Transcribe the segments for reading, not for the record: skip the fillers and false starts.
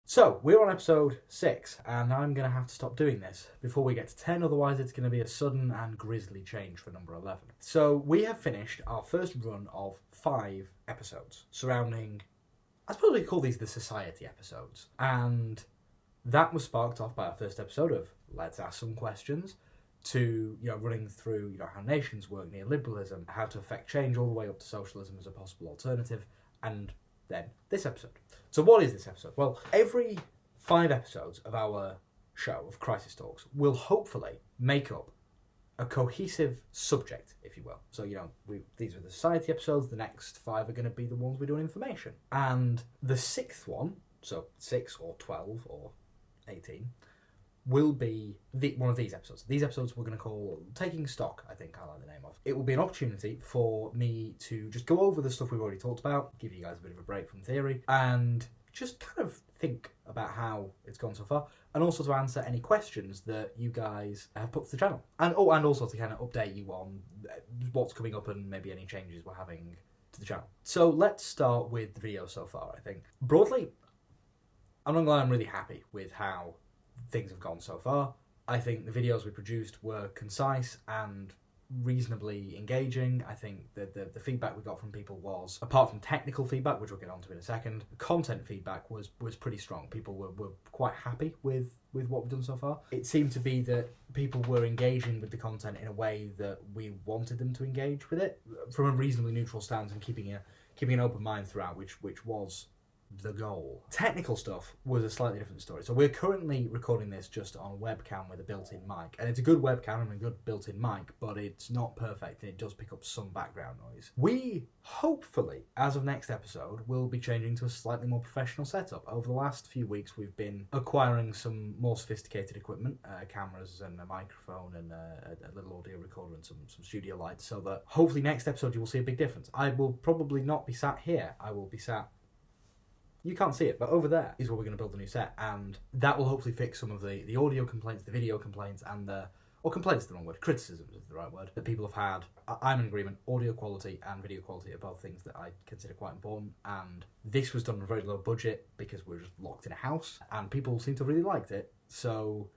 So, we're on episode 6, and I'm going to have to stop doing this before we get to 10, otherwise it's going to be a sudden and grisly change for number 11. So, we have finished our first run of 5 episodes surrounding, I suppose we call these the society episodes, and that was sparked off by our first episode of Let's Ask Some Questions, to running through how nations work, neoliberalism, how to affect change all the way up to socialism as a possible alternative, and then this episode. So what is this episode? Well, every 5 episodes of our show, of Crisis Talks, will hopefully make up a cohesive subject, if you will. So, these are the society episodes, the next 5 are going to be the ones we do on information. And the 6th one, so 6 or 12 or 18, will be one of these episodes. These episodes we're going to call Taking Stock, I think I like the name of. It will be an opportunity for me to just go over the stuff we've already talked about, give you guys a bit of a break from theory, and just kind of think about how it's gone so far, and also to answer any questions that you guys have put to the channel. And also to kind of update you on what's coming up and maybe any changes we're having to the channel. So let's start with the video so far, I think. Broadly, I'm not gonna lie, I'm really happy with how things have gone so far. I think the videos we produced were concise and reasonably engaging. I think the feedback we got from people was, apart from technical feedback, which we'll get onto in a second, the content feedback was pretty strong. People were quite happy with what we've done so far. It seemed to be that people were engaging with the content in a way that we wanted them to engage with it, from a reasonably neutral stance and keeping an open mind throughout, which was the goal. Technical stuff was a slightly different story. So we're currently recording this just on a webcam with a built-in mic, and it's a good webcam and a good built-in mic, but it's not perfect and it does pick up some background noise. We hopefully, as of next episode, will be changing to a slightly more professional setup. Over the last few weeks we've been acquiring some more sophisticated equipment, cameras and a microphone and a little audio recorder and some studio lights, so that hopefully next episode you will see a big difference. I will probably not be sat here, I will be sat, you can't see it, but over there is where we're going to build a new set, and that will hopefully fix some of the audio complaints, the video complaints, and complaints is the wrong word, criticisms is the right word, that people have had. I'm in agreement, audio quality and video quality are both things that I consider quite important, and this was done on a very low budget because we were just locked in a house, and people seem to have really liked it, so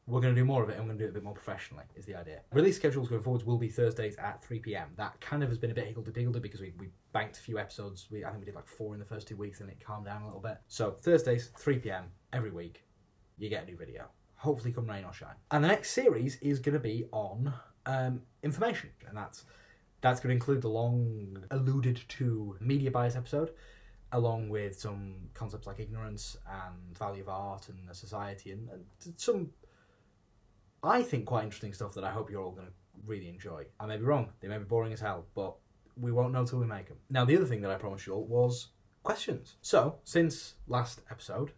we're going to do more of it, and we're going to do it a bit more professionally, is the idea. Release schedules going forwards will be Thursdays at 3 PM. That kind of has been a bit higgledy-piggledy because we banked a few episodes. I think we did like 4 in the first 2 weeks, and it calmed down a little bit. So Thursdays, 3 PM every week, you get a new video. Hopefully come rain or shine. And the next series is going to be on information, and that's going to include the long alluded to media bias episode, along with some concepts like ignorance and value of art and the society, and some, I think, quite interesting stuff that I hope you're all going to really enjoy. I may be wrong, they may be boring as hell, but we won't know till we make them. Now, the other thing that I promised you all was questions. So, since last episode,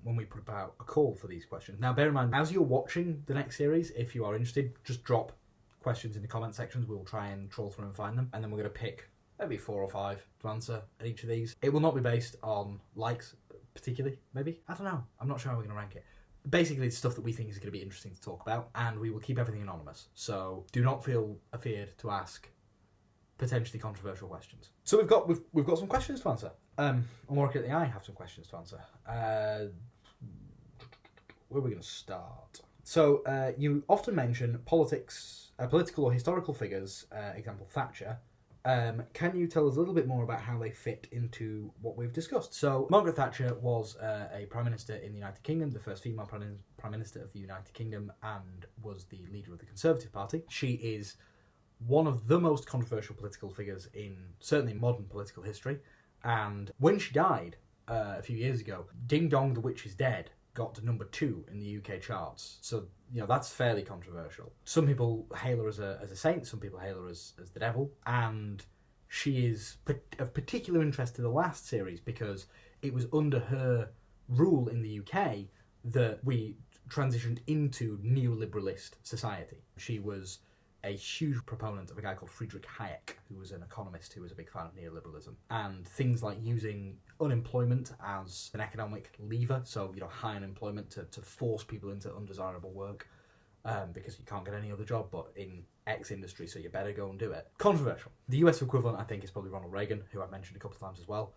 when we put out a call for these questions, now bear in mind, as you're watching the next series, if you are interested, just drop questions in the comment sections. We'll try and troll through and find them, and then we're going to pick maybe 4 or 5 to answer at each of these. It will not be based on likes, particularly, maybe. I don't know. I'm not sure how we're going to rank it. Basically, it's stuff that we think is going to be interesting to talk about, and we will keep everything anonymous. So do not feel afeared to ask potentially controversial questions. So we've got some questions to answer. Or more accurately, I have some questions to answer. Where are we going to start? So you often mention political or historical figures, example Thatcher. Can you tell us a little bit more about how they fit into what we've discussed? So, Margaret Thatcher was a Prime Minister in the United Kingdom, the first female Prime Minister of the United Kingdom, and was the leader of the Conservative Party. She is one of the most controversial political figures in certainly modern political history, and when she died a few years ago, Ding Dong the Witch is Dead got to number 2 in the UK charts. So, that's fairly controversial. Some people hail her as a saint, some people hail her as the devil, and she is of particular interest to the last series because it was under her rule in the UK that we transitioned into neoliberalist society. She was a huge proponent of a guy called Friedrich Hayek, who was an economist who was a big fan of neoliberalism, and things like using unemployment as an economic lever, so high unemployment to force people into undesirable work, because you can't get any other job but in X industry, so you better go and do it. Controversial. The US equivalent, I think, is probably Ronald Reagan, who I've mentioned a couple of times as well.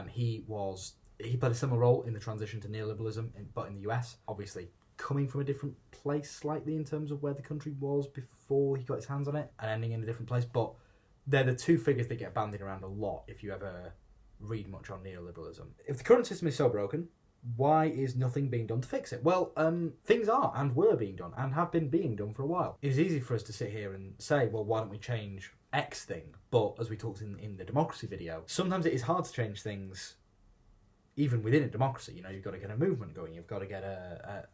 He was he played a similar role in the transition to neoliberalism, but in the US, obviously coming from a different place slightly in terms of where the country was before he got his hands on it, and ending in a different place. But they're the two figures that get bandied around a lot if you ever read much on neoliberalism. If the current system is so broken, why is nothing being done to fix it? Well, things are and were being done and have been being done for a while. It is easy for us to sit here and say, well, why don't we change X thing? But as we talked in the democracy video, sometimes it is hard to change things even within a democracy. You know, you've got to get a movement going, you've got to get a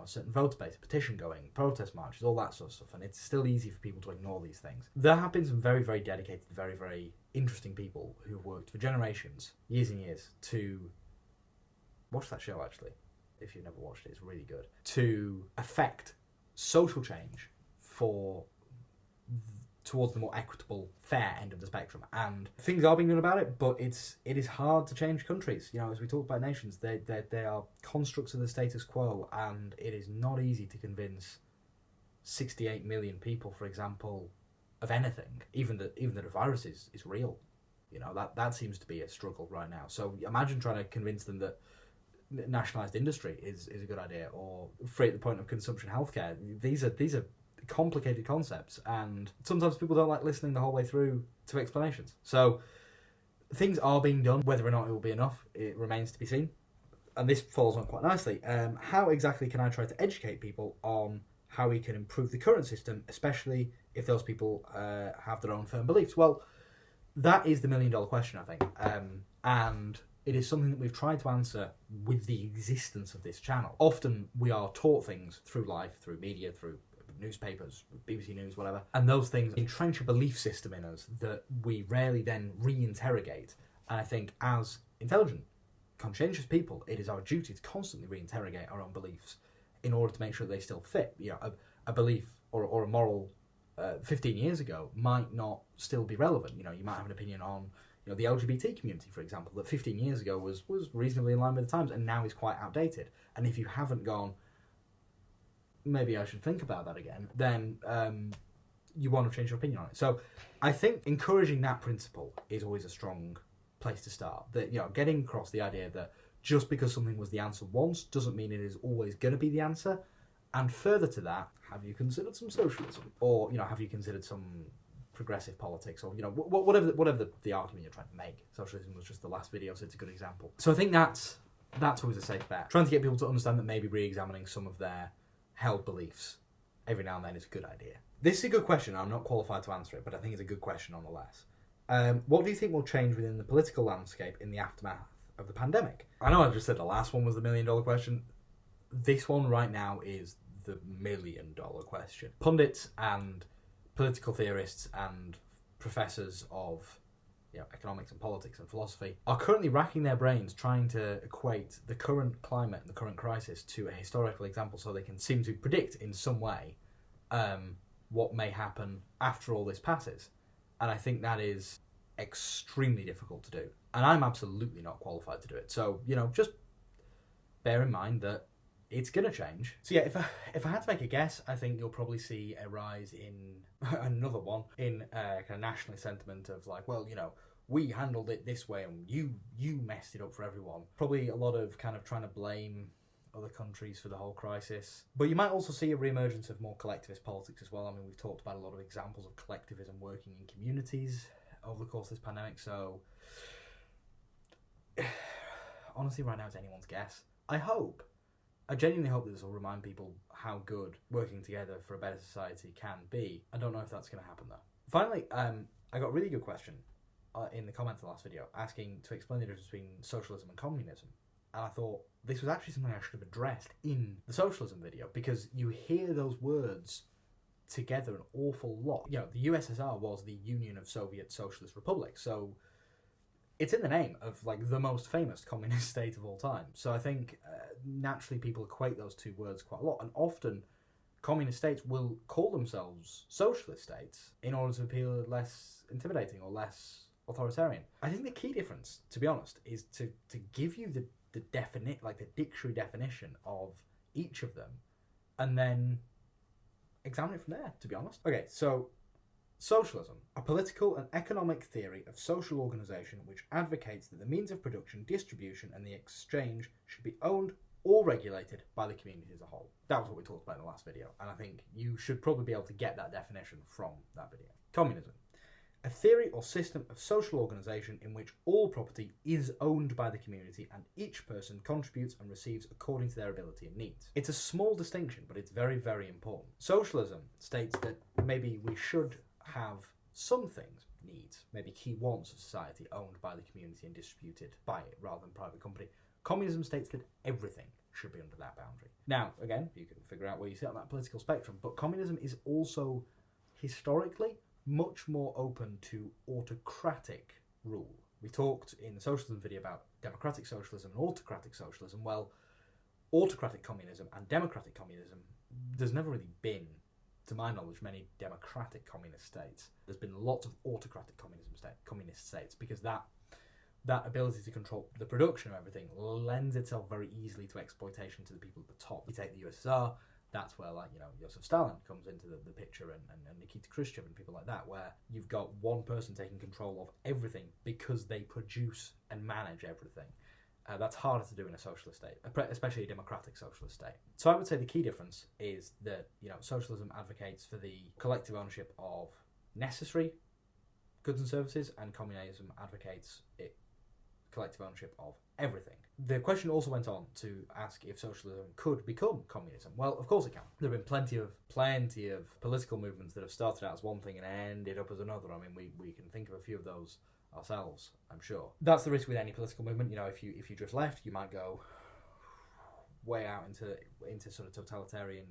certain voter base, a petition going, protest marches, all that sort of stuff, and it's still easy for people to ignore these things. There have been some very, very dedicated, very, very interesting people who've worked for generations, years and years, to watch that show, actually. If you've never watched it, it's really good. To affect social change towards the more equitable, fair end of the spectrum. And things are being done about it, but it is hard to change countries. You know, as we talk about nations, they are constructs of the status quo, and it is not easy to convince 68 million people, for example, of anything. Even that a virus is real. You know, that seems to be a struggle right now. So imagine trying to convince them that nationalised industry is a good idea, or free at the point of consumption healthcare. These are complicated concepts, and sometimes people don't like listening the whole way through to explanations. So things are being done. Whether or not it will be enough, it remains to be seen. And this falls on quite nicely. How exactly can I try to educate people on how we can improve the current system, especially if those people have their own firm beliefs? Well, that is the million-dollar question, I think. And it is something that we've tried to answer with the existence of this channel. Often we are taught things through life, through media, through newspapers, BBC News, whatever, and those things entrench a belief system in us that we rarely then re-interrogate. And I think as intelligent, conscientious people, it is our duty to constantly re-interrogate our own beliefs in order to make sure they still fit. You know, a belief or a moral 15 years ago might not still be relevant. You know, you might have an opinion on, you know, the LGBT community, for example, that 15 years ago was reasonably in line with the times and now is quite outdated. And if you haven't gone, maybe I should think about that again, then you want to change your opinion on it. So I think encouraging that principle is always a strong place to start. That, you know, getting across the idea that just because something was the answer once doesn't mean it is always going to be the answer. And further to that, have you considered some socialism? Or, you know, have you considered some progressive politics? Or, you know, whatever the argument you're trying to make. Socialism was just the last video, so it's a good example. So I think that's always a safe bet. Trying to get people to understand that maybe re-examining some of their held beliefs every now and then is a good idea. This is a good question. I'm not qualified to answer it, but I think it's a good question nonetheless. What do you think will change within the political landscape in the aftermath of the pandemic? I know I just said the last one was the million-dollar question. This one right now is the million-dollar question. Pundits and political theorists and professors of, you know, economics and politics and philosophy are currently racking their brains trying to equate the current climate and the current crisis to a historical example so they can seem to predict in some way what may happen after all this passes. And I think that is extremely difficult to do. And I'm absolutely not qualified to do it. So, you know, just bear in mind that it's going to change. So yeah, if I had to make a guess, I think you'll probably see a rise in another one in kind of nationalist sentiment of like, well, you know, we handled it this way and you messed it up for everyone. Probably a lot of kind of trying to blame other countries for the whole crisis. But you might also see a re-emergence of more collectivist politics as well. I mean, we've talked about a lot of examples of collectivism working in communities over the course of this pandemic. So honestly, right now it's anyone's guess. I genuinely hope that this will remind people how good working together for a better society can be. I don't know if that's going to happen though. Finally, I got a really good question in the comments of the last video asking to explain the difference between socialism and communism. And I thought this was actually something I should have addressed in the socialism video, because you hear those words together an awful lot. You know, the USSR was the Union of Soviet Socialist Republics, so it's in the name of like the most famous communist state of all time. So I think naturally people equate those two words quite a lot, and often communist states will call themselves socialist states in order to appear less intimidating or less authoritarian. I think the key difference, to be honest, is to give you the dictionary definition of each of them, and then examine it from there, to be honest. Okay, so Socialism, a political and economic theory of social organisation which advocates that the means of production, distribution and the exchange should be owned or regulated by the community as a whole. That was what we talked about in the last video, and I think you should probably be able to get that definition from that video. Communism, a theory or system of social organisation in which all property is owned by the community and each person contributes and receives according to their ability and needs. It's a small distinction, but it's very, very important. Socialism states that maybe we should have some things, needs, maybe key wants of society owned by the community and distributed by it rather than private company. Communism states that everything should be under that boundary. Now, again, you can figure out where you sit on that political spectrum, but communism is also historically much more open to autocratic rule. We talked in the socialism video about democratic socialism and autocratic socialism. Well, autocratic communism and democratic communism, there's never really been, to my knowledge, many democratic communist states. There's been lots of autocratic communist states because that ability to control the production of everything lends itself very easily to exploitation to the people at the top. You take the USSR, that's where, like, you know, Joseph Stalin comes into the picture and Nikita Khrushchev and people like that, where you've got one person taking control of everything because they produce and manage everything. That's harder to do in a socialist state, especially a democratic socialist state. So I would say the key difference is that, you know, socialism advocates for the collective ownership of necessary goods and services, and communism advocates collective ownership of everything. The question also went on to ask if socialism could become communism. Well, of course it can. There have been plenty of political movements that have started out as one thing and ended up as another. I mean, we can think of a few of those ourselves, I'm sure. That's the risk with any political movement. You know, if you drift left, you might go way out into sort of totalitarian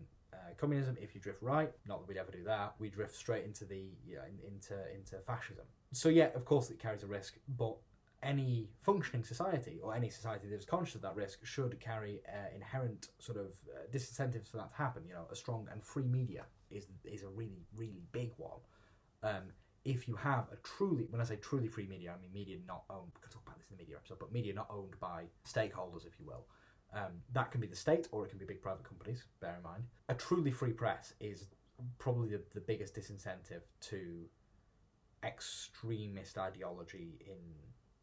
communism. If you drift right, not that we'd ever do that, we drift straight into into fascism. So yeah, of course it carries a risk, but any functioning society, or any society that is conscious of that risk, should carry inherent sort of disincentives for that to happen. You know, a strong and free media is a really, really big one. If you have a truly, when I say truly free media, I mean media not owned, we can talk about this in the media episode, but media not owned by stakeholders, if you will. That can be the state, or it can be big private companies, bear in mind. A truly free press is probably the biggest disincentive to extremist ideology in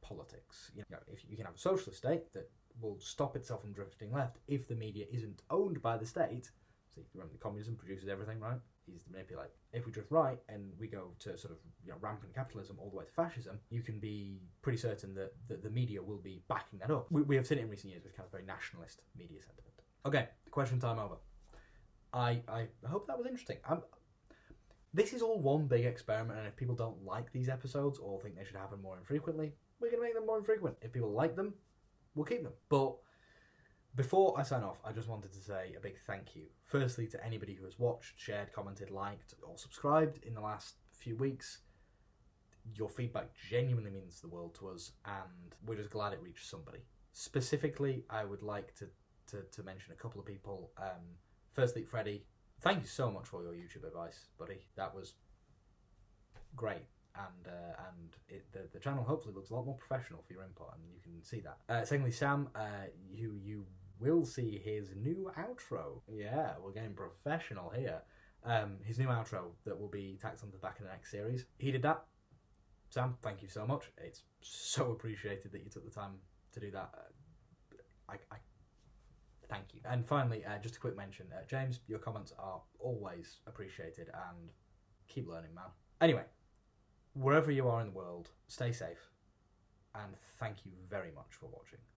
politics. You know, if you can have a socialist state that will stop itself from drifting left if the media isn't owned by the state. So you remember, the communism produces everything, right? Easy to manipulate. If we drift right and we go to sort of, you know, rampant capitalism all the way to fascism, you can be pretty certain that the media will be backing that up. We have seen it in recent years with kind of very nationalist media sentiment. Okay, question time over. I hope that was interesting. This is all one big experiment, and if people don't like these episodes or think they should happen more infrequently, we're going to make them more infrequent. If people like them, we'll keep them. But before I sign off, I just wanted to say a big thank you. Firstly, to anybody who has watched, shared, commented, liked, or subscribed in the last few weeks. Your feedback genuinely means the world to us, and we're just glad it reached somebody. Specifically, I would like to mention a couple of people. Firstly, Freddie, thank you so much for your YouTube advice, buddy. That was great. And the channel hopefully looks a lot more professional for your input, and you can see that. Secondly, Sam, you will see his new outro. Yeah, we're getting professional here. His new outro that will be tacked onto the back of the next series. He did that. Sam, thank you so much. It's so appreciated that you took the time to do that. I thank you. And finally, just a quick mention, James, your comments are always appreciated, and keep learning, man. Anyway, wherever you are in the world, stay safe, and thank you very much for watching.